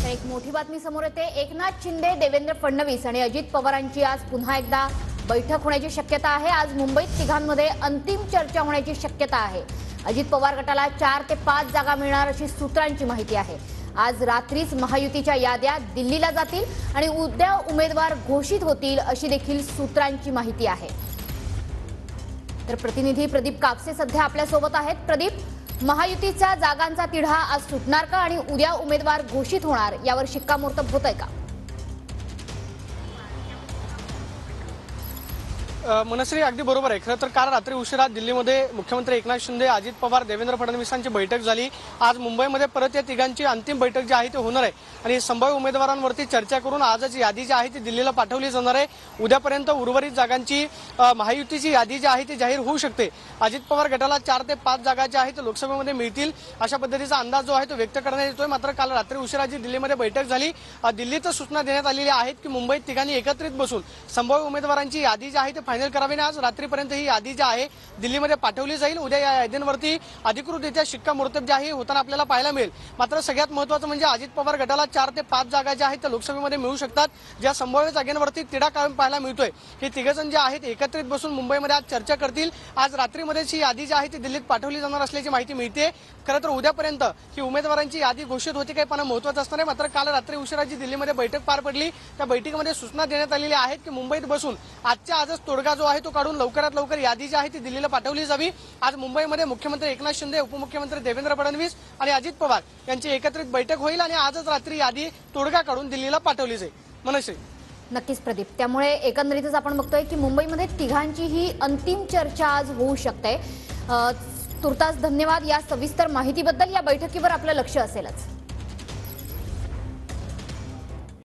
एक मोठी बातमी समोर येते। एकनाथ शिंदे, देवेंद्र फडणवीस आणि अजित पवारांची आज पुन्हा एकदा बैठक होण्याची शक्यता आहे। आज मुंबईत तिघांमध्ये अंतिम चर्चा होण्याची शक्यता आहे। अजित पवार गटाला 4 ते 5 जागा मिळणार अशी सूत्रांची माहिती आहे। आज रात्रीच महायुतीच्या याद्या दिल्लीला जातील आणि उद्या उमेदवार घोषित होतील अशी देखील सूत्रांची माहिती आहे। तर प्रतिनिधी प्रदीप कापसे सध्या आपल्या सोबत आहेत। प्रदीप, महायुतीच्या जागांचा तिढा आज सुटणार का आणि उद्या उमेदवार घोषित होणार यावर शिक्कामोर्तब होतंय का? मनश्री, अगदी बरोबर आहे। खरं तर काल रात्री उशिरा दिल्लीमध्ये मुख्यमंत्री एकनाथ शिंदे, अजित पवार, देवेंद्र फडणवीसांची बैठक झाली। आज मुंबईमध्ये परत या तिघांची अंतिम बैठक जी आहे ती होणार आहे आणि संभाव्य उमेदवारांवरती चर्चा करून आजच यादी जी आहे ती दिल्लीला पाठवली जाणार आहे। उद्यापर्यंत उर्वरित जागांची महायुतीची यादी जी आहे ती जाहीर होऊ शकते। अजित पवार गटाला 4 ते 5 जागा ज्या आहेत लोकसभेमध्ये मिळतील अशा पद्धतीचा अंदाज जो आहे तो व्यक्त करण्यात येतोय। मात्र काल रात्री उशिरा जी दिल्लीमध्ये बैठक झाली, दिल्लीत सूचना देण्यात आलेल्या आहेत की मुंबईत तिघांनी एकत्रित बसून संभाव्य उमेदवारांची यादी जी आहे ती फायनल करावी। आज रात्रीपर्यंत ही यादी जी आहे दिल्लीमध्ये पाठवली जाईल। उद्या या यादींवरती अधिकृतरित्या शिक्कामोर्तब जे आहे होताना आपल्याला पाहायला मिळेल। मात्र सगळ्यात महत्त्वाचं म्हणजे अजित पवार गटाला 4 ते 5 जागा ज्या आहेत त्या लोकसभेमध्ये मिळू शकतात। ज्या संभाव्य जागांवरती तिढा कायम पाहायला मिळतोय। हे तिघजण जे आहेत एकत्रित बसून मुंबईमध्ये आज चर्चा करतील। आज रात्रीमध्येच ही यादी जी आहे ती दिल्लीत पाठवली जाणार असल्याची माहिती मिळते। खरं तर उद्यापर्यंत ही उमेदवारांची यादी घोषित होती काही पण महत्त्वाचं असणार आहे। मात्र काल रात्री उशिरा जी दिल्लीमध्ये बैठक पार पडली त्या बैठकीमध्ये सूचना देण्यात आलेल्या आहेत की मुंबईत बसून आजच्या आजच तोडगा जो आहे तो काढून लवकरात लवकर यादी जी आहे ती दिल्लीला पाठवली जावी। आज मुंबईमध्ये मुख्यमंत्री एकनाथ शिंदे, उपमुख्यमंत्री देवेंद्र फडणवीस आणि अजित पवार यांची एकत्रित बैठक होईल आणि आजच रात्री यादी तोडगा काढून दिल्लीला पाठवली जाईल। मनश्री, नक्कीच प्रदीप, त्यामुळे एकंदरीतच आपण बघतोय की मुंबईमध्ये तिघांची ही अंतिम चर्चा आज होऊ शकते। तुर्तास धन्यवाद या सविस्तर माहितीबद्दल। या बैठकीवर आपलं लक्ष असेलच।